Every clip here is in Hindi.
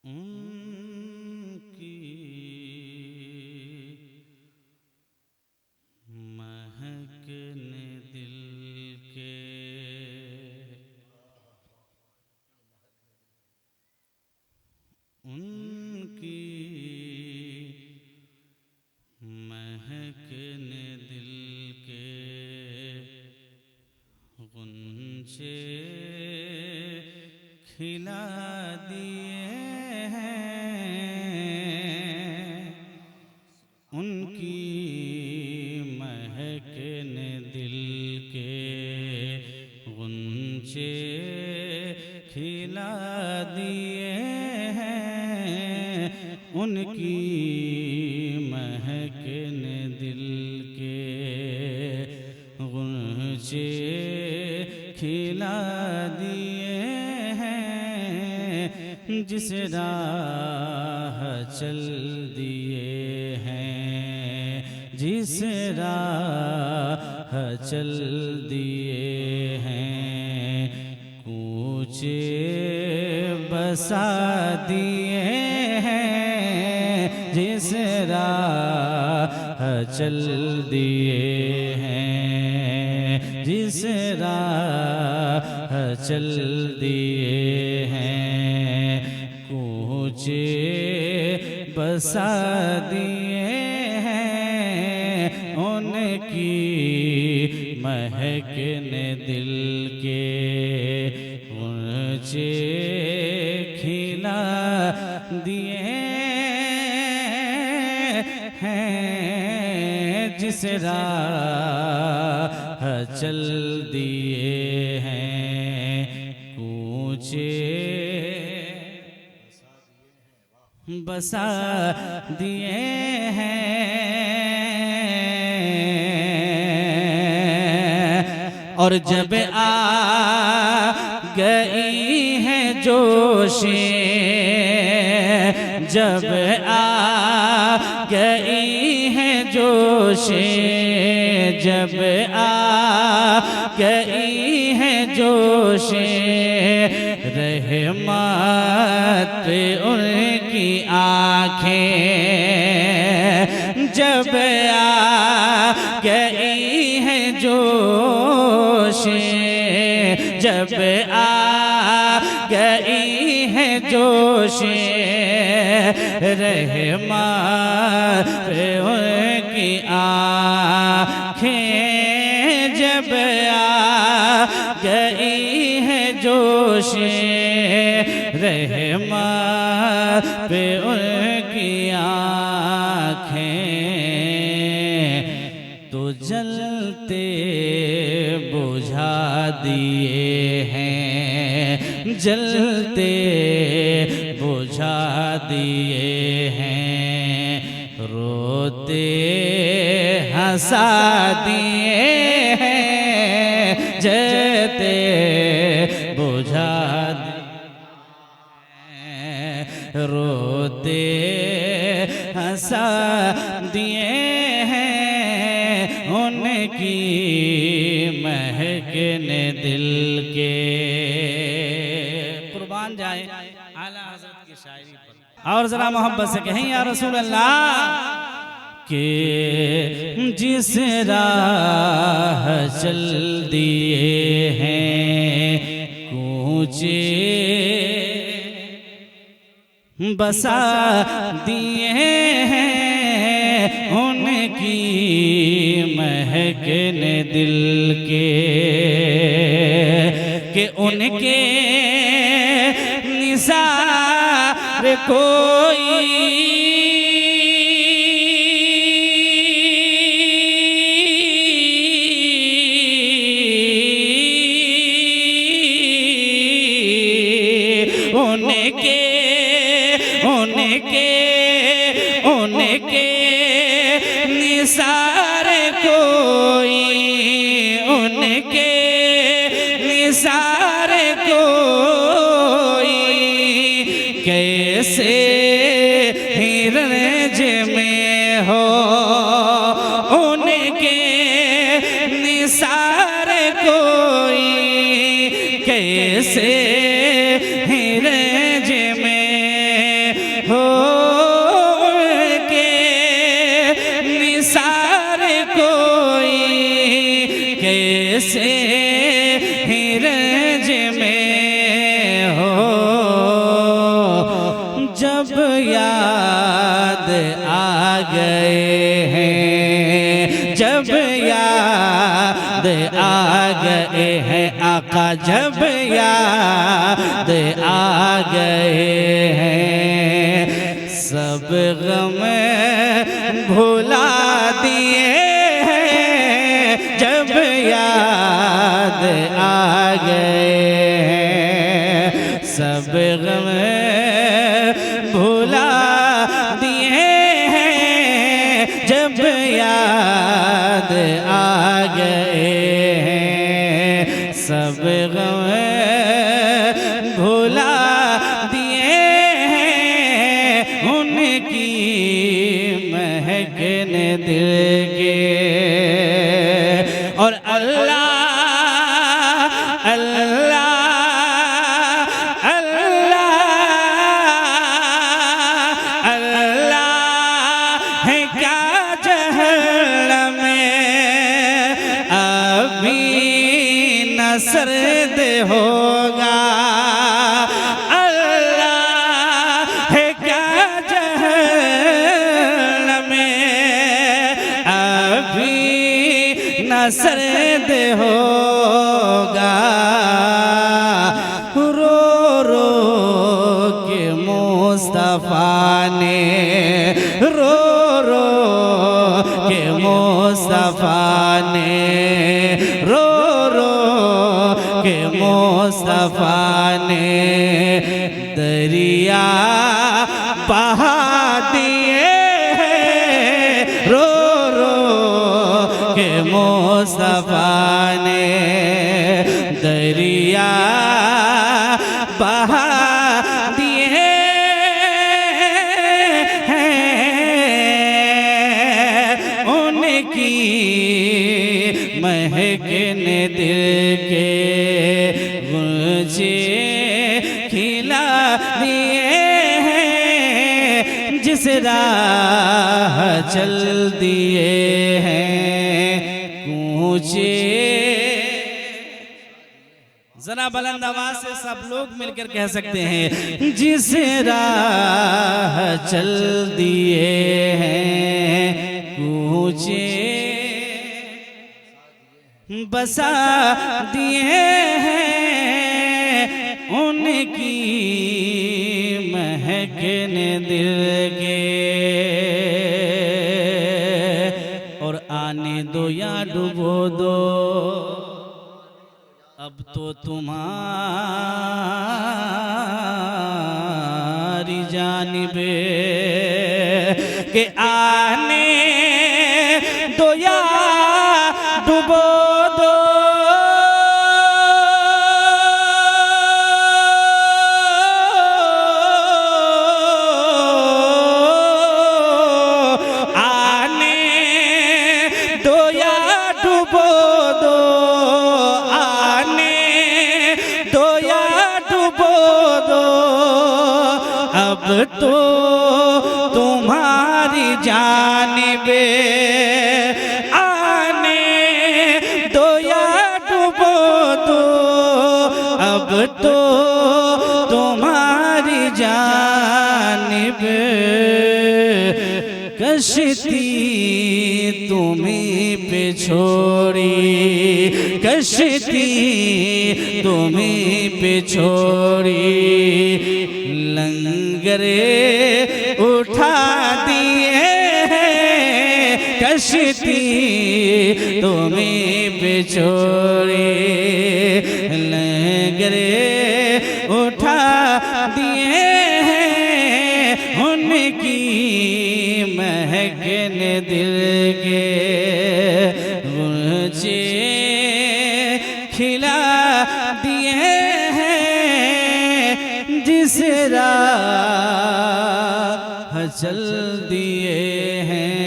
उनकी महकने दिल के उनकी महकने दिल के गुंचे खिला दिए हैं। उनकी महकने दिल के गुंचे खिला दिए हैं। उनकी महकने दिल के गुंचे खिला दिए हैं। जिस राह चल दिए हैं, जिस राह चल दिए हैं, कूचे बसा दिए हैं। जिस राह चल दिए हैं, जिस राह चल दिए हैं, कूचे बसा दिए हैं। उनकी महकने दिल के गुंचे खिला दिए हैं। जिस राह चल दिए हैं, कूचे बसा दिए हैं। और जब आ गई हैं जोशें, जब आ गई हैं जोशें, जब आ गई हैं जोशें, रहमत पे उनकी आँखें, जब आ गई हैं जोशें, जब आ गई हैं जोशें, रहमत पे उनकी आँखें, जब आ गई हैं जोशें, रहमत पे उनकी आँखें, तो जलते बुझा दिए हैं, जलते बुझा दिए हैं। रोते हंसा दिए हैं, जलते बुझा दिए, रोते हंसा दिए हैं। उनकी महकने दिल के कुर्बान जाए आला हज़रत की शायरी पर। और जरा मोहब्बत से कहें या रसूल अल्लाह के जिस राह चल दिए हैं, कूचे बसा दिए हैं। उनकी महकने दिल के उनके निसार कोई उनके निसार कोई, उनके निसार कोई, कैसे हिरज में हो उनके निसार कोई, कैसे हिरज में आ गए हैं, जब याद आ गए हैं आका, जब याद आ गए हैं, सब गम भुला दिए हैं, जब याद आ गए हैं, सब गम भुला दिए हैं, जब याद आ गए हैं, सब गम भुला दिए हैं, उनकी महकने दिल के। और अल्लाह अल्लाह सर्द होगा, अल्लाह है क्या जहन्नम में अभी न सर्द होगा। रो रो के मुस्तफा ने, रो रो के मुस्तफा ने, रो के मुस्तफा ने दरिया बहा दिए हैं, रो रो के मुस्तफा ने दरिया बहा दिए हैं, उनकी महकने दिल के मुझे खिला दिए हैं, जिस राह चल दिए हैं मुझे। जरा बुलंद आवाज से सब लोग मिलकर कह सकते हैं, जिस राह चल दिए हैं मुझे बसा दिए हैं, उनकी महकने दिल के। और आने दो या डुबो दो, अब तो तुम्हारी जानिबे के आने दो या डुबो दो, आने दो या डुबो दो, आने दो या डुबो दो, अब तो तुम्हारी जानिबे अब तो तुम्हारी जानिब कश्ती तुम्हीं पे छोड़ी, कश्ती तुम्हीं पे छोड़ी, लंगरे उठा दिए हैं, कश्ती तुम्हीं पे छोड़ी, लंगरे उठा दिए हैं, उनकी महकने दिल के मुझे खिला दिए हैं, जिस राह चल दिए हैं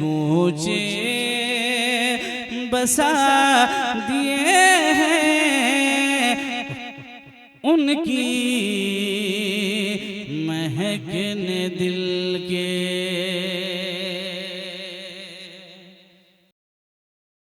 मुझे बसा दिए हैं, उनकी महकने दिल के।